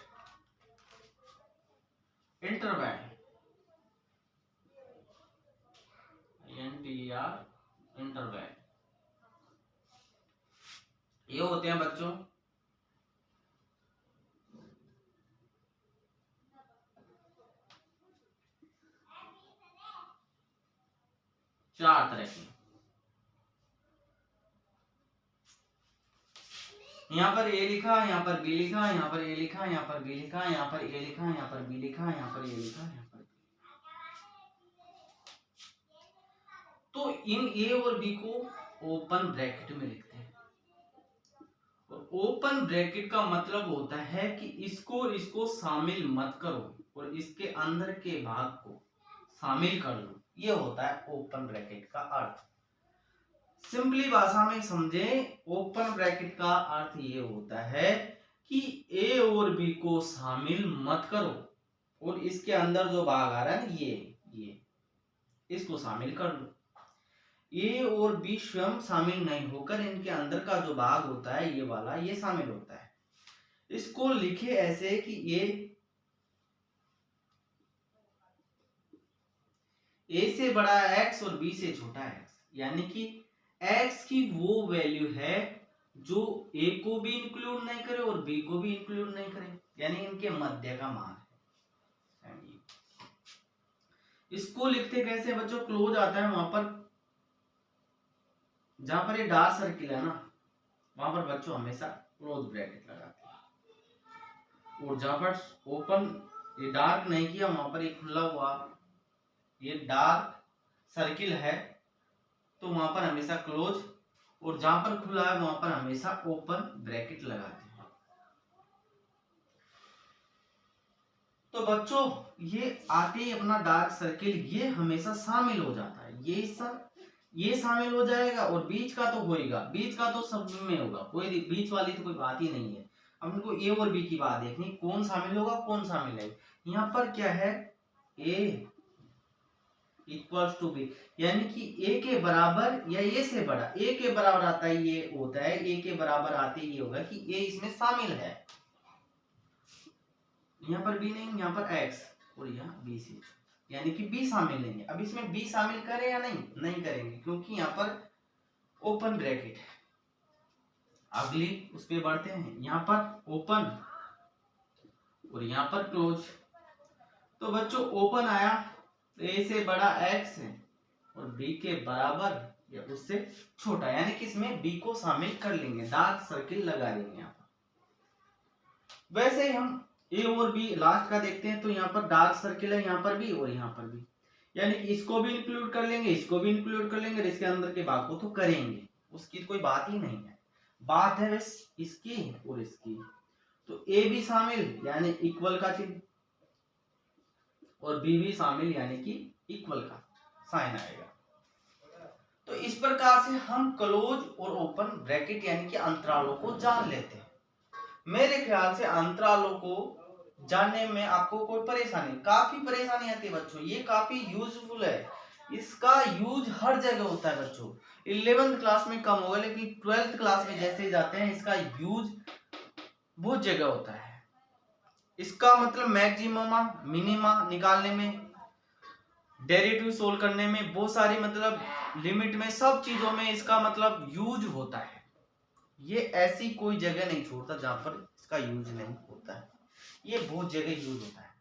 interval interval ये होते हैं बच्चों चार तरह के। यहाँ पर ए लिखा, यहाँ पर बी लिखा, यहाँ पर ए लिखा, यहाँ पर बी लिखा, यहाँ पर ए लिखा, यहाँ पर बी लिखा, यहाँ पर ए लिखा, यहाँ पर। तो इन ए और बी को ओपन ब्रैकेट में लिखते हैं। और ओपन ब्रैकेट का मतलब होता है कि इसको इसको शामिल मत करो और इसके अंदर के भाग को शामिल कर लो। ये होता है ओपन ब्रैकेट का अर्थ। सिंपली भाषा में समझे, ओपन ब्रैकेट का अर्थ ये होता है कि ए और बी को शामिल मत करो और इसके अंदर जो भाग आ रहा है ना, ये इसको शामिल कर लो। ए और बी स्वयं शामिल नहीं होकर इनके अंदर का जो भाग होता है ये वाला, ये शामिल होता है। इसको लिखे ऐसे कि ए से बड़ा एक्स और बी से छोटा एक्स, यानी कि एक्स की वो वैल्यू है जो ए को भी इंक्लूड नहीं करे और बी को भी इंक्लूड नहीं करे, यानी इनके मध्य का मान है। इसको लिखते कैसे बच्चों, क्लोज आता है वहां पर जहां पर ये डार्क सर्किल है ना, वहां पर बच्चों हमेशा क्लोज ब्रैकेट लगाते हैं। और जहां पर ओपन ये डार्क नहीं किया, वहां पर ये खुला हुआ ये डार्क सर्किल है, तो वहां पर हमेशा क्लोज, और जहां पर खुला है वहां पर हमेशा ओपन ब्रैकेट लगाते हैं। तो बच्चों ये आते ही अपना डार्क सर्किल ये हमेशा शामिल हो जाता है, ये शामिल हो जाएगा, और बीच का तो होएगा, बीच का तो सब में होगा, कोई बीच वाली तो कोई बात ही नहीं है। अब हमको ए और बी की बात देखनी, कौन शामिल होगा कौन शामिल है। यहाँ पर क्या है, ए इक्वल्स टू बी, यानी कि ए के बराबर या ए से बड़ा, ए के बराबर आता है ये होता है, ए के बराबर आते ये होगा कि ए इसमें शामिल है। यहाँ पर बी नहीं, यहाँ पर एक्स, और यहाँ बी सी, यानी कि बी शामिल नहीं है। अब इसमें बी शामिल करें या नहीं, नहीं करेंगे, क्योंकि यहाँ पर ओपन ब्रैकेट है। अगली उस पे बढ़ते हैं, यहाँ पर ओपन और यहाँ पर क्लोज। तो बच्चों ओपन आया तो ए से बड़ा एक्स है और बी के बराबर या उससे छोटा, यानी कि इसमें बी को शामिल कर लेंगे, डार्क सर्किल लगा लेंगे यहाँ पर। वैसे ही हम ए और बी लास्ट का देखते हैं, तो यहाँ पर डार्क सर्किल है, यहाँ पर भी और यहाँ पर भी, यानी कि इसको भी इंक्लूड कर लेंगे, इसको भी इंक्लूड कर लेंगे, इसके अंदर के भाग को तो करेंगे, उसकी कोई बात ही नहीं है। बात है बस इसकी और इसकी। तो ए भी शामिल यानी इक्वल का चिन्ह, और बी भी शामिल यानी कि इक्वल का साइन आएगा। तो इस प्रकार से हम क्लोज और ओपन ब्रैकेट यानी कि अंतरालों को जान लेते हैं। मेरे ख्याल से अंतरालों को जानने में आपको कोई परेशानी, काफी परेशानी आती है बच्चों, ये काफी यूजफुल है, इसका यूज हर जगह होता है बच्चों। 11th क्लास में कम होगा, लेकिन 12th क्लास में जैसे ही जाते हैं इसका यूज बहुत जगह होता है। इसका मतलब मैक्सिमम मिनिमा निकालने में, डेरिवेटिव सोल्व करने में, बहुत सारी मतलब लिमिट में, सब चीजों में इसका मतलब यूज होता है। ये ऐसी कोई जगह नहीं छोड़ता जहां पर इसका यूज नहीं होता है, ये बहुत जगह यूज होता है।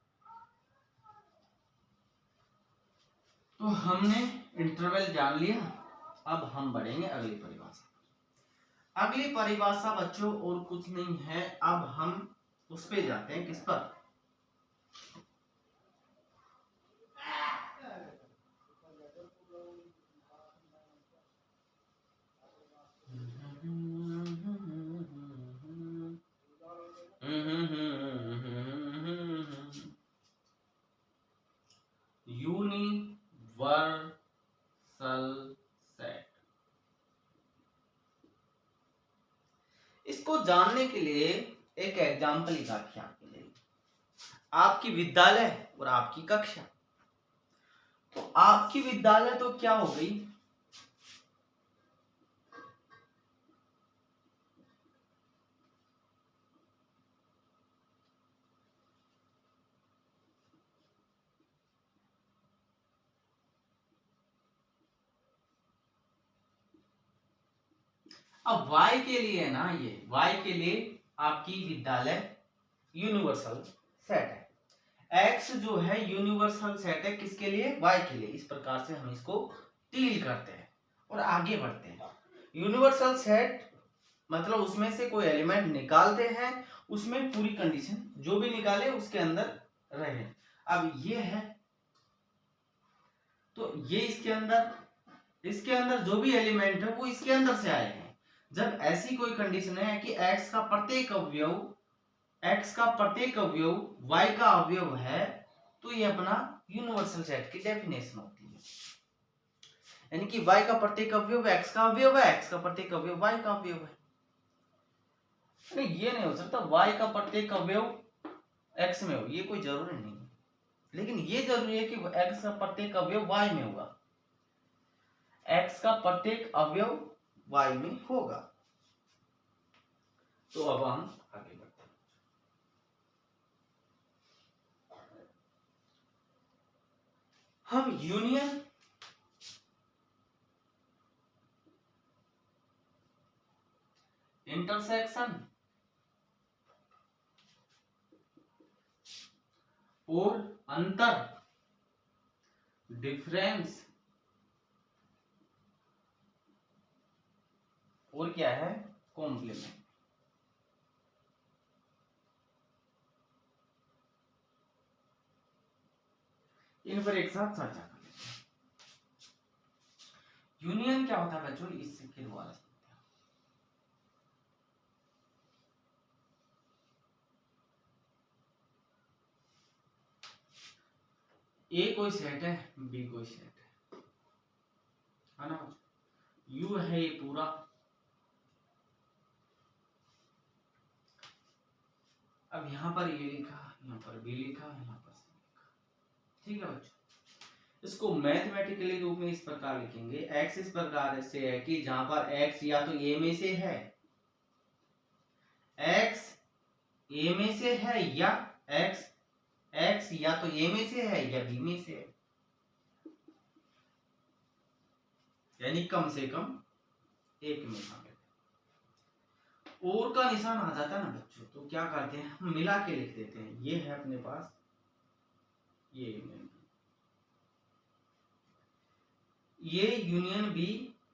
तो हमने इंटरवल जान लिया, अब हम बढ़ेंगे अगली परिभाषा। अगली परिभाषा बच्चों और कुछ नहीं है, अब हम उस पे जाते हैं, किस पर, यूनिवर्सल सेट। इसको जानने के लिए एक एग्जाम्पल ही काफी आपके लिए, आपकी विद्यालय और आपकी कक्षा। तो आपकी विद्यालय तो क्या हो गई, अब y के लिए ना, ये y के लिए आपकी विद्यालय यूनिवर्सल सेट है। x जो है यूनिवर्सल सेट है किसके लिए? y के लिए। इस प्रकार से हम इसको डील करते हैं और आगे बढ़ते हैं। यूनिवर्सल सेट मतलब उसमें से कोई एलिमेंट निकालते हैं, उसमें पूरी कंडीशन जो भी निकाले उसके अंदर रहे। अब ये है, तो ये इसके अंदर जो भी एलिमेंट है वो इसके अंदर से आए हैं। जब ऐसी कोई कंडीशन है कि x का प्रत्येक अवयव y का अवयव है, तो ये अपना यूनिवर्सल सेट की डेफिनेशन होती है। यानी कि y का प्रत्येक अवयव x का अवयव है, x का प्रत्येक अवयव y का अवयव है। नहीं, ये नहीं हो सकता y का प्रत्येक अवयव x में हो, ये कोई जरूरी नहीं है। लेकिन ये जरूरी है कि x का प्रत्येक अवयव y में होगा, x का प्रत्येक अवयव y में होगा। तो अब हम आगे बढ़ते हैं। हम यूनियन इंटरसेक्शन और अंतर डिफरेंस और क्या है कॉम्प्लीमेंट, इन पर एक साथ चर्चा कर लेते हैं। यूनियन क्या होता है बच्चों, इससे के द्वारा ए कोई सेट है, बी कोई सेट है ना। यू है ये पूरा, अब यहां पर ये लिखा, यहां पर बी लिखा, यहां पर सी लिखा, ठीक है बच्चों। इसको मैथमेटिकली रूप में इस प्रकार लिखेंगे, x इस प्रकार से है कि जहां पर x या तो a में से है, x a में से है, या x या तो a में से है या b में से है, यानी कम से कम एक में शामिल। और का निशान आ जाता है ना बच्चों, तो क्या करते हैं हम मिला के लिख देते हैं। ये है अपने पास, ये यूनियन बी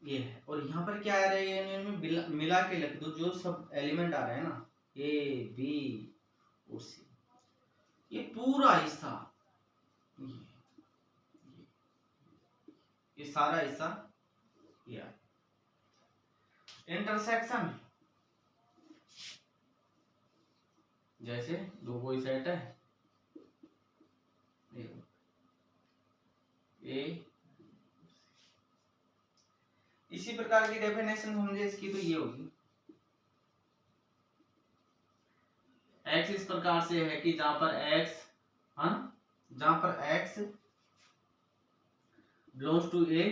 ये है, और यहाँ पर क्या आ रहा है यूनियन में मिला के लिख दो जो सब एलिमेंट आ रहे हैं ना, ए बी और सी, ये पूरा हिस्सा, ये सारा हिस्सा ये इंटरसेक्शन, जैसे दो कोई सेट है ए, इसी प्रकार की डेफिनेशन समझे इसकी, तो ये होगी x इस प्रकार से है कि जहां पर x, जहां पर x belongs to A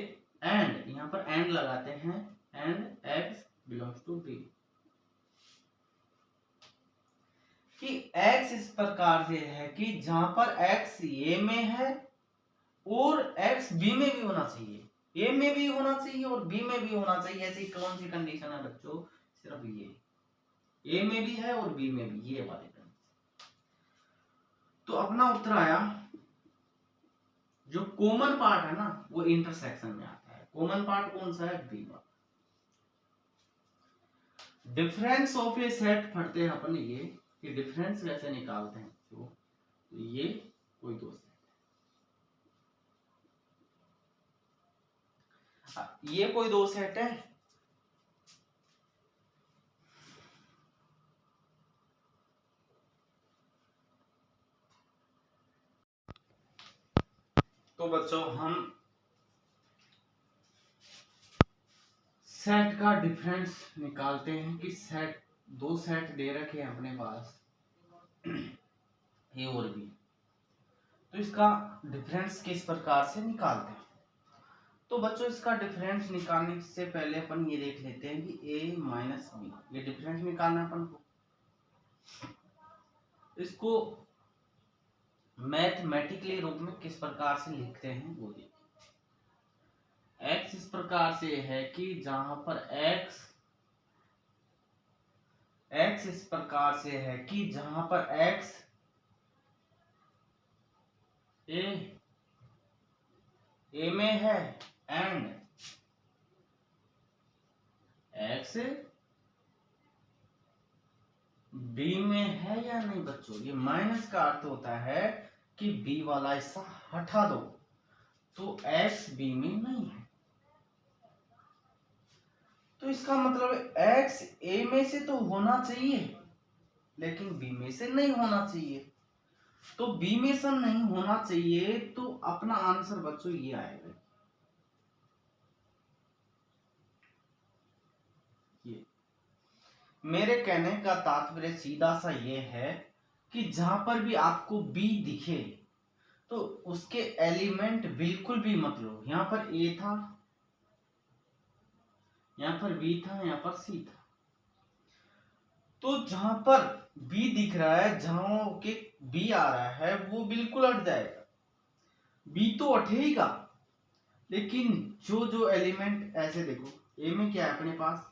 and, यहां पर एंड लगाते हैं, and x belongs to b, कि x इस प्रकार से है कि जहां पर x a में है और x b में भी होना चाहिए, a में भी होना चाहिए और b में भी होना चाहिए। ऐसी कौन सी कंडीशन है बच्चों, सिर्फ ये a में भी है और b में भी, ये वाली कंडीशन। तो अपना उत्तर आया, जो कॉमन पार्ट है ना वो इंटरसेक्शन में आता है। कॉमन पार्ट कौन सा है, बी वाला। डिफरेंस ऑफ ए सेट पढ़ते हैं अपन, ये कि डिफरेंस कैसे निकालते हैं, तो ये कोई दो सेट, ये कोई दो सेट है, तो बच्चों हम सेट का डिफरेंस निकालते हैं कि सेट, दो सेट दे रखे हैं अपने पास ए और बी, तो इसका डिफरेंस किस प्रकार से निकालते हैं। तो बच्चों इसका डिफरेंस निकालने से पहले अपन ये देख लेते हैं कि a माइनस बी, ये डिफरेंस निकालना अपन को, इसको मैथमेटिकली रूप में किस प्रकार से लिखते हैं वो देखिए। x इस प्रकार से है कि जहां पर x एक्स इस प्रकार से है कि जहां पर एक्स ए में है एंड एक्स बी में है या नहीं बच्चों। ये माइनस का अर्थ होता है कि बी वाला हिस्सा हटा दो, तो एक्स बी में नहीं है। तो इसका मतलब एक्स ए में से तो होना चाहिए लेकिन बी में से नहीं होना चाहिए। तो बी में से नहीं होना चाहिए तो अपना आंसर बच्चों ये आएगा। ये मेरे कहने का तात्पर्य सीधा सा ये है कि जहां पर भी आपको बी दिखे तो उसके एलिमेंट बिल्कुल भी मत लो। यहां पर ए था, यहां पर बी था, यहां पर सी था। तो जहां पर बी दिख रहा है, जहां के बी आ रहा है वो बिल्कुल हट जाएगा। बी तो हटेगा लेकिन जो जो एलिमेंट ऐसे देखो, ए में क्या है अपने पास,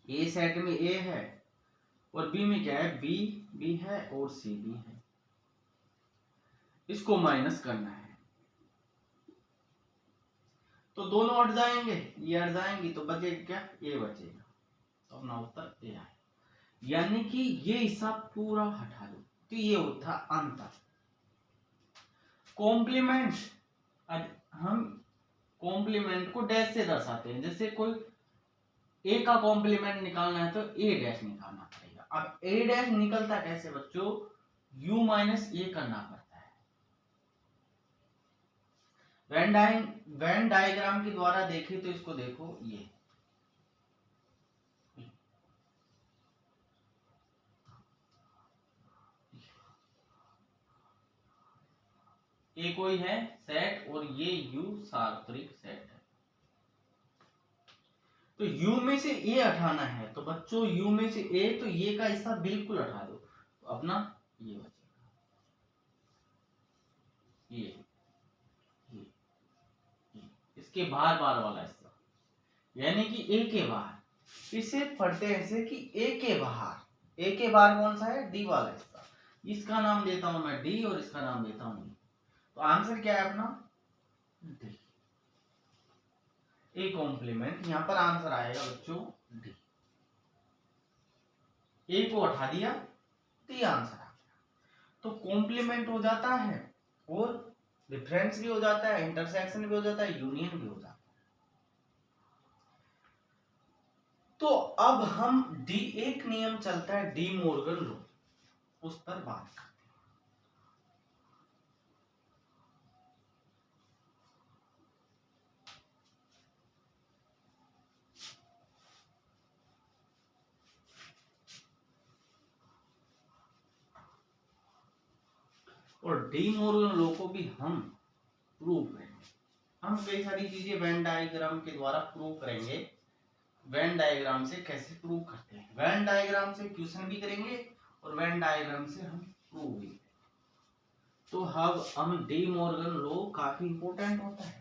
ए सेट में ए है और बी में क्या है, बी है और सी भी है। इसको माइनस करना है तो दोनों हट जाएंगे, ये हट जाएंगे तो बचेगा क्या, ए बचेगा। तो अपना उत्तर ए है, यानी कि ये हिस्सा पूरा हटा दो। तो ये होता अंतर। कॉम्प्लीमेंट, हम कॉम्प्लीमेंट को डैश से दर्शाते हैं। जैसे कोई ए का कॉम्प्लीमेंट निकालना है तो ए डैश निकालना पड़ेगा। अब ए डैश निकलता कैसे बच्चों, यू माइनस ए करना पड़ता है। वेन डायग्राम के द्वारा देखें तो इसको देखो, ये ए कोई है सेट और ये यू सार्वत्रिक सेट है। तो u में से a हटाना है तो बच्चों u में से a, तो ये का हिस्सा बिल्कुल हटा दो तो अपना ये बचेगा, ये इसके बाहर बाहर वाला हिस्सा, यानी कि a के बाहर। इसे पढ़ते हैं ऐसे कि a के बाहर, a के बाहर कौन सा है, d वाला हिस्सा। इसका नाम देता हूं मैं d और इसका नाम देता हूं e। तो आंसर क्या है अपना d। ए कॉम्प्लीमेंट, यहां पर आंसर आएगा बच्चों डी। ए को हटा दिया तो ये आंसर आ गया। तो कॉम्प्लीमेंट हो जाता है और डिफरेंस भी हो जाता है, इंटरसेक्शन भी हो जाता है, यूनियन भी हो जाता है। तो अब हम डी, एक नियम चलता है डी मॉर्गन लॉ, उस पर बात करते हैं। और डी मॉर्गन लॉ को भी हम प्रूव करेंगे। हम कई सारी चीजें वेन डायग्राम के द्वारा प्रूव करेंगे। वेन डायग्राम से कैसे प्रूव करते हैं, वेन डायग्राम से क्वेश्चन भी करेंगे और वेन डायग्राम से हम प्रूव भी। तो हम डी मॉर्गन लॉ काफी इंपॉर्टेंट होता है।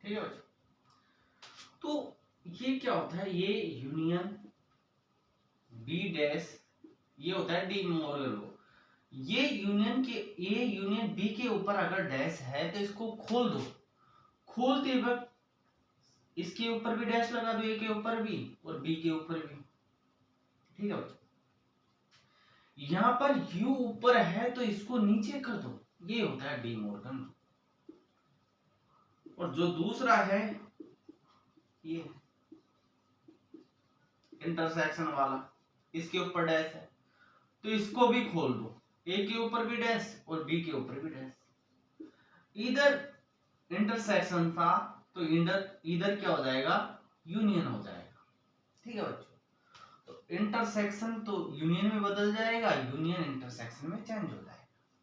ठीक है बच्चों, तो ये क्या होता है, ये यूनियन बी डैश, ये होता है डी मॉर्गन लॉ। ये यूनियन के, ये यूनियन बी के ऊपर अगर डैश है तो इसको खोल दो, खोलते वक्त इसके ऊपर भी डैश लगा दो, ए के ऊपर भी और बी के ऊपर भी। ठीक है बच्चों, यहां पर u ऊपर है तो इसको नीचे कर दो, ये होता है डी मॉर्गन। और जो दूसरा है ये इंटरसेक्शन वाला, इसके ऊपर डैश है तो इसको भी खोल दो, ए के ऊपर भी डैश और बी के ऊपर भी डैश। इधर इंटरसेक्शन था तो इधर क्या हो जाएगा, यूनियन हो जाएगा। ठीक है बच्चों, तो इंटरसेक्शन तो यूनियन में बदल जाएगा, यूनियन इंटरसेक्शन में चेंज हो जाएगा।